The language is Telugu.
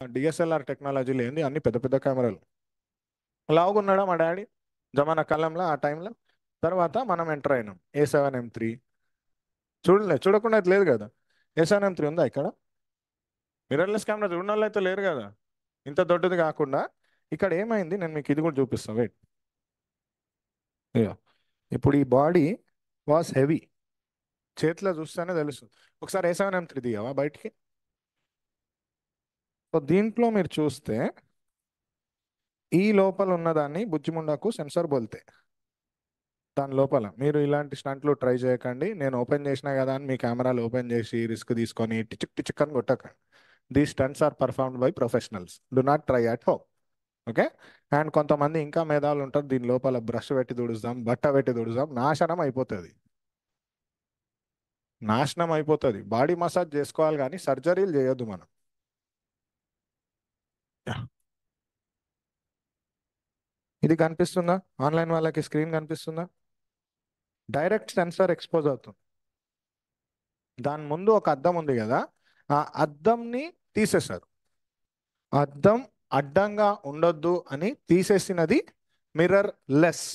డిఎస్ఎల్ఆర్ టెక్నాలజీ లేనిది అన్ని పెద్ద పెద్ద కెమెరాలు. లావుగున్నాడా మా డాడీ జమానా కాలంలో ఆ టైంలో. తర్వాత మనం ఎంటర్ అయినాం A7M3. చూడకుండా అయితే లేదు కదా. A7M3 ఉందా ఇక్కడ? మిర్రర్లెస్ కెమెరా చూడడం వాళ్ళు అయితే లేరు కదా. ఇంత దొడ్డది కాకుండా ఇక్కడ ఏమైంది, నేను మీకు ఇది కూడా చూపిస్తాను. వెయిట్. ఇగో ఇప్పుడు ఈ బాడీ వాస్ హెవీ, చేతిలో చూస్తేనే తెలుస్తుంది. ఒకసారి A7M3 దిగావా బయటికి. సో దీంట్లో మీరు చూస్తే ఈ లోపల ఉన్నదాన్ని బుజ్జిముండకు సెన్సార్ బోల్తే. దాని లోపల మీరు ఇలాంటి స్టంట్లు ట్రై చేయకండి. నేను ఓపెన్ చేసినా కదా అని మీ కెమెరాలు ఓపెన్ చేసి రిస్క్ తీసుకొని టిచిక్ టిచిక్ అని కొట్టకండి. These stunts are performed by professionals. Do not try at home. Okay. And కొంతమంది ఇంకా మేధావులు ఉంటారు, దీని లోపల బ్రష్ పెట్టి తుడుస్తాం, బట్ట పెట్టి తుడుస్తాం, నాశనం అయిపోతుంది. నాశనం అయిపోతుంది. బాడీ మసాజ్ చేసుకోవాలి కానీ సర్జరీలు చేయొద్దు మనం. ఇది కనిపిస్తుందా? ఆన్లైన్ వాళ్ళకి స్క్రీన్ కనిపిస్తుందా? డైరెక్ట్ సెన్సార్ ఎక్స్పోజ్ అవుతుంది. దాని ముందు ఒక అద్దం ఉంది కదా, ఆ అద్దంని తీసేశారు. అద్దం అడ్డంగా ఉండొద్దు అని తీసేసినది మిర్రర్ లెస్.